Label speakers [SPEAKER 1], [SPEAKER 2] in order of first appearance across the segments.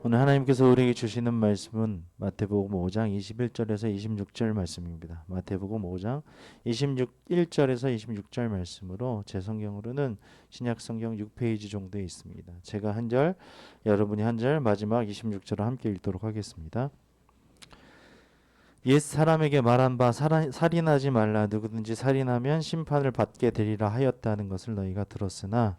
[SPEAKER 1] 오늘 하나님께서 우리에게 주시는 말씀은 마태복음 5장 21절에서 26절 말씀입니다. 마태복음 5장 1절에서 26절 말씀으로 제 성경으로는 신약성경 6페이지 정도에 있습니다. 제가 한 절, 여러분이 한 절, 마지막 26절을 함께 읽도록 하겠습니다. 옛 사람에게 말한 바 살인하지 말라. 누구든지 살인하면 심판을 받게 되리라 하였다는 것을 너희가 들었으나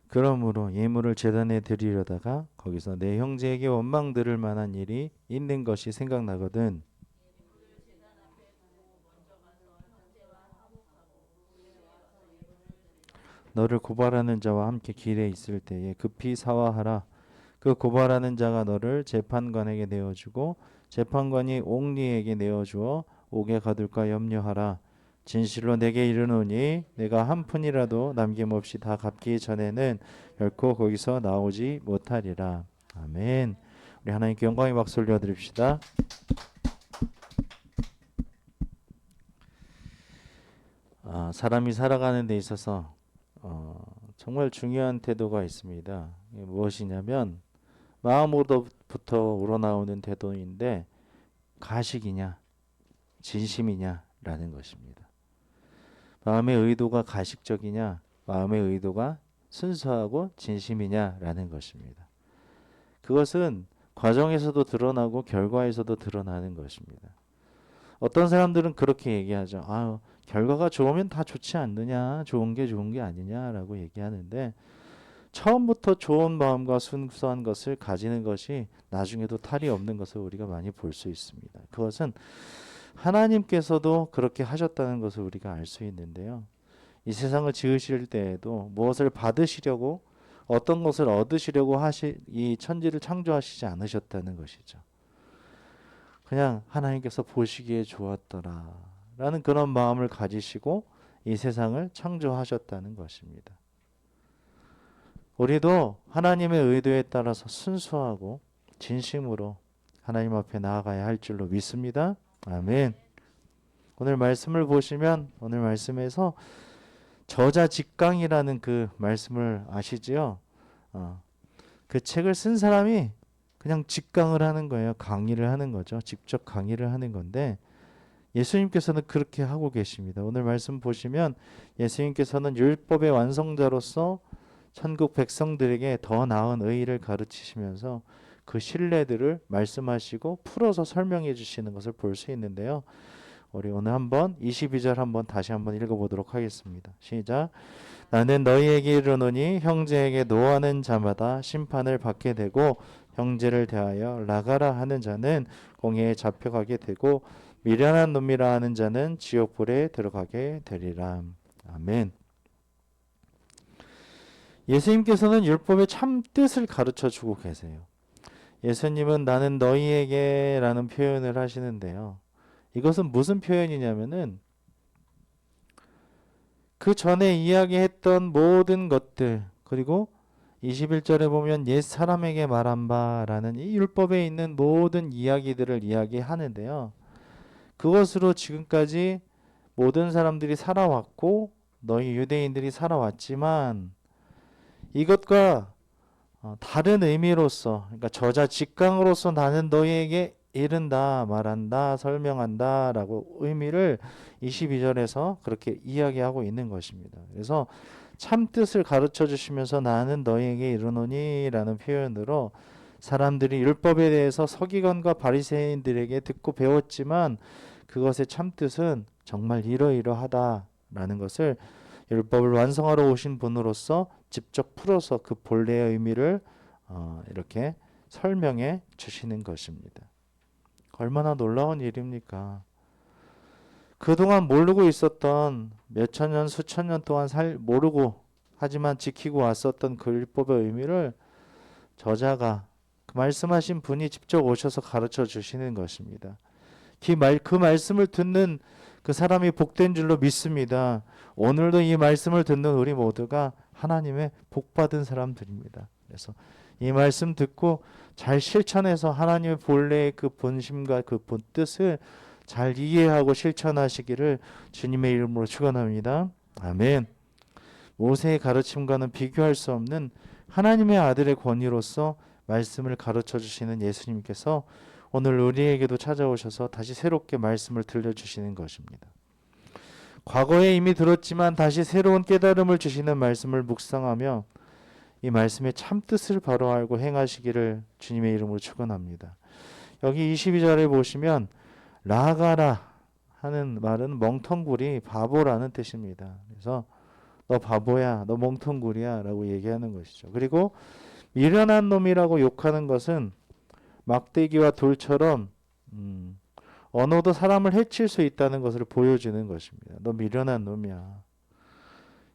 [SPEAKER 1] 그러므로 예물을 제단에 드리려다가 거기서 내 형제에게 원망 들을 만한 일이 있는 것이 생각나거든. 너를 고발하는 자와 함께 길에 있을 때에 급히 사화하라. 그 고발하는 자가 너를 재판관에게 내어주고 재판관이 옥리에게 내어주어 옥에 가둘까 염려하라. 진실로 내게 이르노니 내가 한 푼이라도 남김없이 다 갚기 전에는 결코 거기서 나오지 못하리라. 아멘. 우리 하나님께 영광의 박수 올려드립시다. 사람이 살아가는 데 있어서 정말 중요한 태도가 있습니다. 무엇이냐면 마음으로부터 우러나오는 태도인데 가식이냐 진심이냐라는 것입니다. 마음의 의도가 가식적이냐 마음의 의도가 순수하고 진심이냐라는 것입니다. 그것은 과정에서도 드러나고 결과에서도 드러나는 것입니다. 어떤 사람들은 그렇게 얘기하죠. 결과가 좋으면 다 좋지 않느냐, 좋은 게 아니냐라고 얘기하는데 처음부터 좋은 마음과 순수한 것을 가지는 것이 나중에도 탈이 없는 것을 우리가 많이 볼 수 있습니다. 그것은 하나님께서도 그렇게 하셨다는 것을 우리가 알 수 있는데요. 이 세상을 지으실 때에도 무엇을 받으시려고 어떤 것을 얻으시려고 이 천지를 창조하시지 않으셨다는 것이죠. 그냥 하나님께서 보시기에 좋았더라 라는 그런 마음을 가지시고 이 세상을 창조하셨다는 것입니다. 우리도 하나님의 의도에 따라서 순수하고 진심으로 하나님 앞에 나아가야 할 줄로 믿습니다. 아멘. 오늘 말씀을 보시면 오늘 말씀에서 저자직강이라는 그 말씀을 아시지요? 그 책을 쓴 사람이 그냥 직강을 하는 거예요. 강의를 하는 거죠. 직접 강의를 하는 건데 예수님께서는 그렇게 하고 계십니다. 오늘 말씀 보시면 예수님께서는 율법의 완성자로서 천국 백성들에게 더 나은 의의를 가르치시면서 그 신뢰들을 말씀하시고 풀어서 설명해 주시는 것을 볼 수 있는데요. 우리 오늘 한번 22절 한번 다시 한번 읽어보도록 하겠습니다. 시작. 나는 너희에게 이르노니 형제에게 노하는 자마다 심판을 받게 되고 형제를 대하여 나가라 하는 자는 공회에 잡혀가게 되고 미련한 놈이라 하는 자는 지옥불에 들어가게 되리라. 아멘. 예수님께서는 율법의 참 뜻을 가르쳐 주고 계세요. 예수님은 나는 너희에게 라는 표현을 하시는데요. 이것은 무슨 표현이냐면은 그 전에 이야기했던 모든 것들 그리고 21절에 보면 옛 사람에게 말한 바라는 이 율법에 있는 모든 이야기들을 이야기하는데요. 그것으로 지금까지 모든 사람들이 살아왔고 너희 유대인들이 살아왔지만 이것과 다른 의미로서 그러니까 저자 직강으로서 나는 너희에게 이른다, 말한다, 설명한다 라고 의미를 22절에서 그렇게 이야기하고 있는 것입니다. 그래서 참뜻을 가르쳐 주시면서 나는 너희에게 이르노니 라는 표현으로 사람들이 율법에 대해서 서기관과 바리새인들에게 듣고 배웠지만 그것의 참뜻은 정말 이러이러하다라는 것을 율법을 완성하러 오신 분으로서 직접 풀어서 그 본래의 의미를 이렇게 설명해 주시는 것입니다. 얼마나 놀라운 일입니까? 그동안 모르고 있었던 몇천 년, 수천 년 동안 모르고 하지만 지키고 왔었던 그 율법의 의미를 저자가 그 말씀하신 분이 직접 오셔서 가르쳐 주시는 것입니다. 그 말씀을 듣는 그 사람이 복된 줄로 믿습니다. 오늘도 이 말씀을 듣는 우리 모두가 하나님의 복받은 사람들입니다. 그래서 이 말씀 듣고 잘 실천해서 하나님의 본래의 그 본심과 그 본뜻을 잘 이해하고 실천하시기를 주님의 이름으로 축원합니다. 아멘. 모세의 가르침과는 비교할 수 없는 하나님의 아들의 권위로서 말씀을 가르쳐 주시는 예수님께서 오늘 우리에게도 찾아오셔서 다시 새롭게 말씀을 들려주시는 것입니다. 과거에 이미 들었지만 다시 새로운 깨달음을 주시는 말씀을 묵상하며 이 말씀의 참뜻을 바로 알고 행하시기를 주님의 이름으로 축원합니다. 여기 22절에 보시면 라가라 하는 말은 멍텅구리, 바보라는 뜻입니다. 그래서 너 바보야, 너 멍텅구리야 라고 얘기하는 것이죠. 그리고 미련한 놈이라고 욕하는 것은 막대기와 돌처럼 언어도 사람을 해칠 수 있다는 것을 보여주는 것입니다. 너 미련한 놈이야.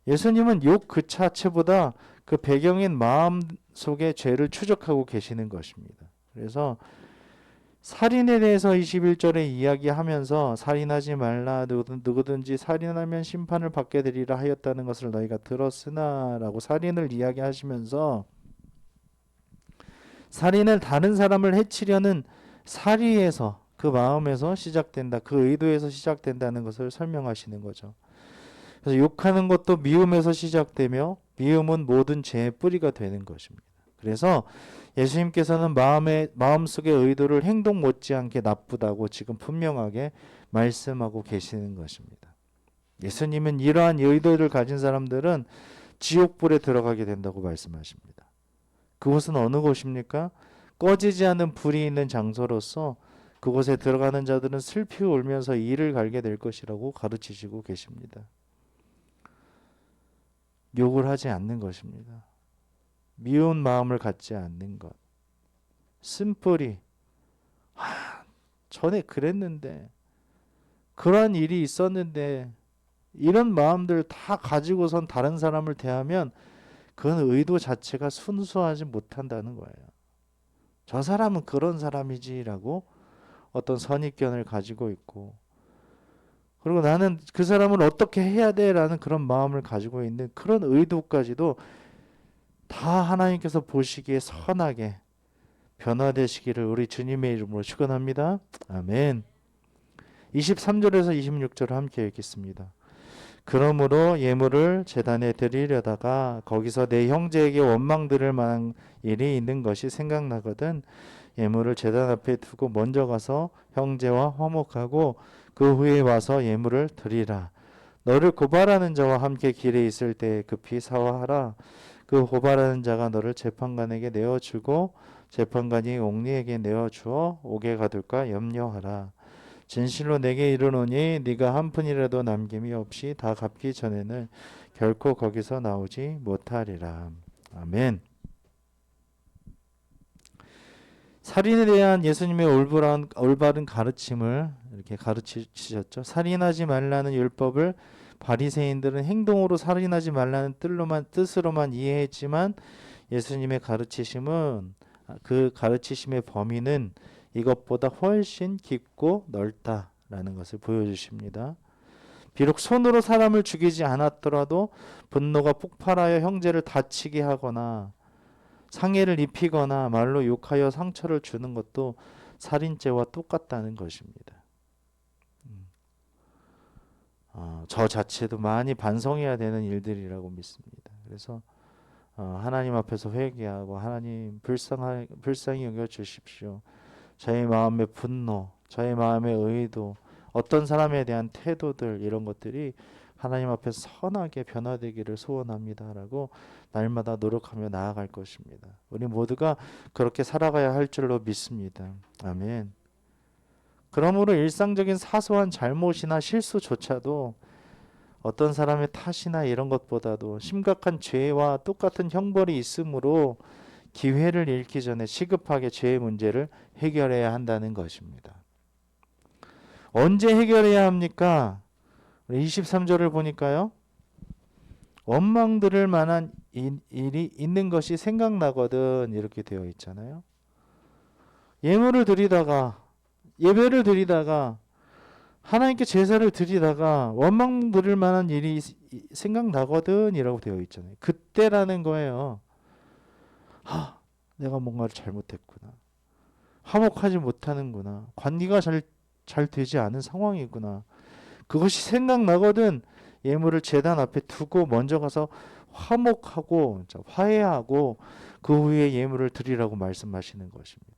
[SPEAKER 1] 예수님은 욕 그 자체보다 그 배경인 마음 속의 죄를 추적하고 계시는 것입니다. 그래서 살인에 대해서 21절에 이야기하면서 살인하지 말라, 누구든지 살인하면 심판을 받게 되리라 하였다는 것을 너희가 들었으나 라고 살인을 이야기하시면서 살인을 다른 사람을 해치려는 살이에서 그 마음에서 시작된다, 그 의도에서 시작된다는 것을 설명하시는 거죠. 그래서 욕하는 것도 미움에서 시작되며 미움은 모든 죄의 뿌리가 되는 것입니다. 그래서 예수님께서는 마음속의 의도를 행동 못지않게 나쁘다고 지금 분명하게 말씀하고 계시는 것입니다. 예수님은 이러한 의도를 가진 사람들은 지옥불에 들어가게 된다고 말씀하십니다. 그곳은 어느 곳입니까? 꺼지지 않는 불이 있는 장소로서 그곳에 들어가는 자들은 슬피 울면서 이를 갈게 될 것이라고 가르치시고 계십니다. 욕을 하지 않는 것입니다. 미운 마음을 갖지 않는 것. 쓴뿌리. 전에 그랬는데, 그러한 일이 있었는데, 이런 마음들 다 가지고선 다른 사람을 대하면 그건 의도 자체가 순수하지 못한다는 거예요. 저 사람은 그런 사람이지라고 어떤 선입견을 가지고 있고, 그리고 나는 그 사람을 어떻게 해야 돼라는 그런 마음을 가지고 있는 그런 의도까지도 다 하나님께서 보시기에 선하게 변화되시기를 우리 주님의 이름으로 축원합니다. 아멘. 23절에서 26절을 함께 읽겠습니다. 그러므로 예물을 제단에 드리려다가 거기서 내 형제에게 원망 들을 만한 일이 있는 것이 생각나거든 예물을 제단 앞에 두고 먼저 가서 형제와 화목하고 그 후에 와서 예물을 드리라. 너를 고발하는 자와 함께 길에 있을 때 급히 사화하라. 그 고발하는 자가 너를 재판관에게 내어주고 재판관이 옥리에게 내어주어 옥에 가둘까 염려하라. 진실로 내게 이르노니 네가 한 푼이라도 남김이 없이 다 갚기 전에는 결코 거기서 나오지 못하리라. 아멘. 살인에 대한 예수님의 올바른 가르침을 이렇게 가르치셨죠. 살인하지 말라는 율법을 바리새인들은 행동으로 살인하지 말라는 뜻으로만 이해했지만 예수님의 가르치심은 그 가르치심의 범위는 이것보다 훨씬 깊고 넓다라는 것을 보여주십니다. 비록 손으로 사람을 죽이지 않았더라도 분노가 폭발하여 형제를 다치게 하거나 상해를 입히거나 말로 욕하여 상처를 주는 것도 살인죄와 똑같다는 것입니다. 저 자체도 많이 반성해야 되는 일들이라고 믿습니다. 그래서 하나님 앞에서 회개하고 하나님 불쌍히 여겨 주십시오. 저의 마음의 분노, 저의 마음의 의도, 어떤 사람에 대한 태도들 이런 것들이 하나님 앞에 선하게 변화되기를 소원합니다라고 날마다 노력하며 나아갈 것입니다. 우리 모두가 그렇게 살아가야 할 줄로 믿습니다. 아멘. 그러므로 일상적인 사소한 잘못이나 실수조차도 어떤 사람의 탓이나 이런 것보다도 심각한 죄와 똑같은 형벌이 있으므로 기회를 잃기 전에 시급하게 죄의 문제를 해결해야 한다는 것입니다. 언제 해결해야 합니까? 23절을 보니까요. 원망 들을 만한 일이 있는 것이 생각나거든 이렇게 되어 있잖아요. 예물을 드리다가 예배를 드리다가 하나님께 제사를 드리다가 원망 들을 만한 일이 생각나거든 이라고 되어 있잖아요. 그때라는 거예요. 내가 뭔가를 잘못했구나. 화목하지 못하는구나. 관계가 잘 되지 않은 상황이구나. 그것이 생각나거든 예물을 제단 앞에 두고 먼저 가서 화목하고 화해하고 그 후에 예물을 드리라고 말씀하시는 것입니다.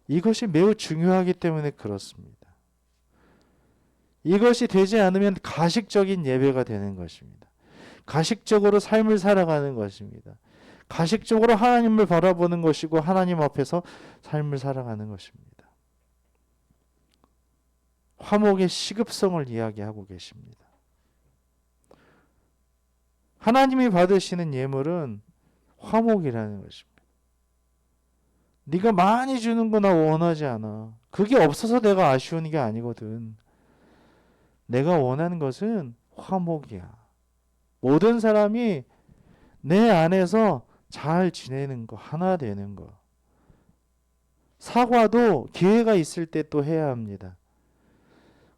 [SPEAKER 1] 이것이 매우 중요하기 때문에 그렇습니다. 이것이 되지 않으면 가식적인 예배가 되는 것입니다. 가식적으로 삶을 살아가는 것입니다. 가식적으로 하나님을 바라보는 것이고 하나님 앞에서 삶을 살아가는 것입니다. 화목의 시급성을 이야기하고 계십니다. 하나님이 받으시는 예물은 화목이라는 것입니다. 네가 많이 주는 거 나 원하지 않아. 그게 없어서 내가 아쉬운 게 아니거든. 내가 원하는 것은 화목이야. 모든 사람이 내 안에서 잘 지내는 거, 하나 되는 거. 사과도 기회가 있을 때 또 해야 합니다.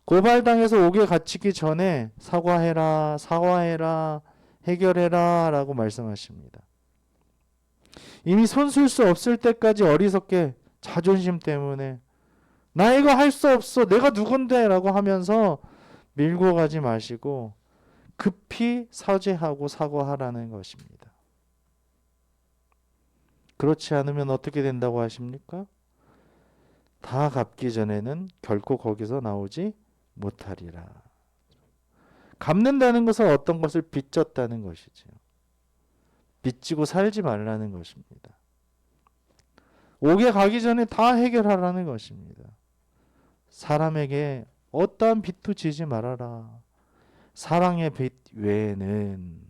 [SPEAKER 1] 고발당해서 옥에 갇히기 전에 사과해라, 사과해라, 해결해라 라고 말씀하십니다. 이미 손쓸 수 없을 때까지 어리석게 자존심 때문에 나 이거 할 수 없어, 내가 누군데 라고 하면서 밀고 가지 마시고 급히 사죄하고 사과하라는 것입니다. 그렇지 않으면 어떻게 된다고 하십니까? 다 갚기 전에는 결코 거기서 나오지 못하리라. 갚는다는 것은 어떤 것을 빚졌다는 것이죠. 빚지고 살지 말라는 것입니다. 옥에 가기 전에 다 해결하라는 것입니다. 사람에게 어떠한 빚도 지지 말아라. 사랑의 빚 외에는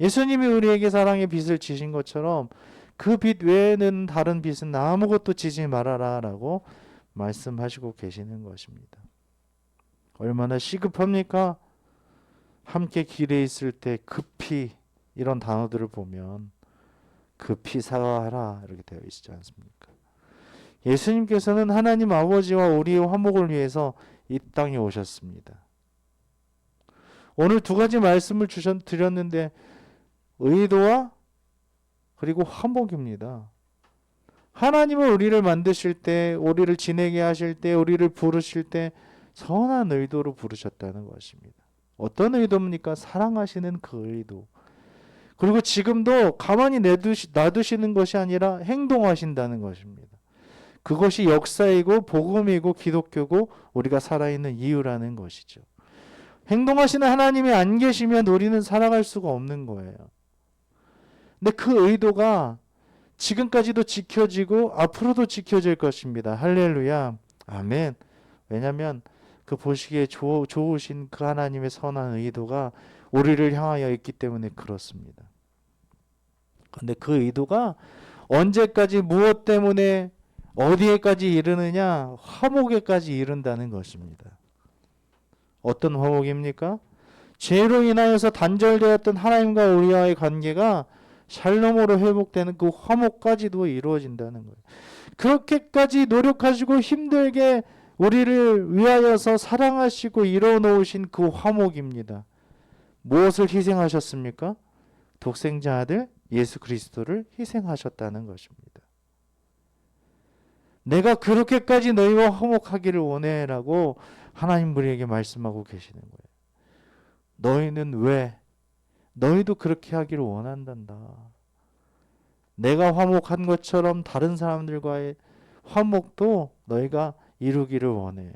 [SPEAKER 1] 예수님이 우리에게 사랑의 빚을 지신 것처럼 그 빚 외에는 다른 빚은 아무것도 지지 말아라 라고 말씀하시고 계시는 것입니다. 얼마나 시급합니까? 함께 길에 있을 때 급히 이런 단어들을 보면 급히 사과하라 이렇게 되어 있지 않습니까? 예수님께서는 하나님 아버지와 우리의 화목을 위해서 이 땅에 오셨습니다. 오늘 두 가지 말씀을 드렸는데 의도와 그리고 화목입니다. 하나님은 우리를 만드실 때, 우리를 지내게 하실 때, 우리를 부르실 때 선한 의도로 부르셨다는 것입니다. 어떤 의도입니까? 사랑하시는 그 의도. 그리고 지금도 가만히 놔두시는 것이 아니라 행동하신다는 것입니다. 그것이 역사이고 복음이고 기독교고 우리가 살아있는 이유라는 것이죠. 행동하시는 하나님이 안 계시면 우리는 살아갈 수가 없는 거예요. 근데 그 의도가 지금까지도 지켜지고 앞으로도 지켜질 것입니다. 할렐루야. 아멘. 왜냐하면 그 보시기에 좋으신 그 하나님의 선한 의도가 우리를 향하여 있기 때문에 그렇습니다. 그런데 그 의도가 언제까지 무엇 때문에 어디에까지 이르느냐? 화목에까지 이른다는 것입니다. 어떤 화목입니까? 죄로 인하여서 단절되었던 하나님과 우리와의 관계가 샬롬으로 회복되는 그 화목까지도 이루어진다는 거예요. 그렇게까지 노력하시고 힘들게 우리를 위하여서 사랑하시고 이뤄놓으신 그 화목입니다. 무엇을 희생하셨습니까? 독생자 아들 예수 그리스도를 희생하셨다는 것입니다. 내가 그렇게까지 너희와 화목하기를 원해라고 하나님 우리에게 말씀하고 계시는 거예요. 너희는 왜? 너희도 그렇게 하기를 원한단다. 내가 화목한 것처럼 다른 사람들과의 화목도 너희가 이루기를 원해.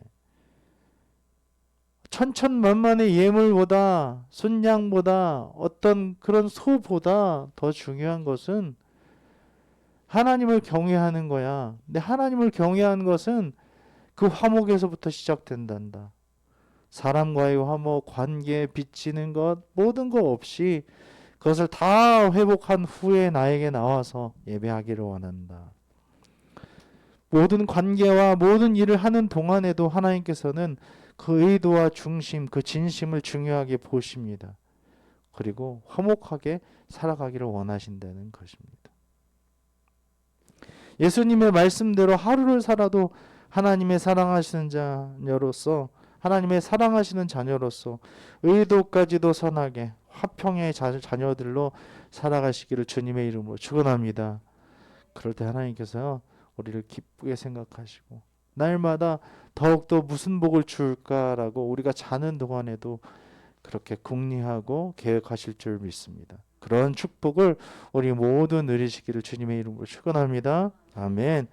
[SPEAKER 1] 천천만만의 예물보다 순양보다 어떤 그런 소보다 더 중요한 것은 하나님을 경외하는 거야. 근데 하나님을 경외하는 것은 그 화목에서부터 시작된단다. 사람과의 화목, 관계에 비치는 것, 모든 것 없이 그것을 다 회복한 후에 나에게 나와서 예배하기를 원한다. 모든 관계와 모든 일을 하는 동안에도 하나님께서는 그 의도와 중심, 그 진심을 중요하게 보십니다. 그리고 화목하게 살아가기를 원하신다는 것입니다. 예수님의 말씀대로 하루를 살아도 하나님의 사랑하시는 자녀로서, 하나님의 사랑하시는 자녀로서 의도까지도 선하게 화평의 자녀들로 살아가시기를 주님의 이름으로 축원합니다. 그럴 때 하나님께서 우리를 기쁘게 생각하시고 날마다 더욱더 무슨 복을 줄까라고 우리가 자는 동안에도 그렇게 궁리하고 계획하실 줄 믿습니다. 그런 축복을 우리 모두 누리시기를 주님의 이름으로 축원합니다. 아멘.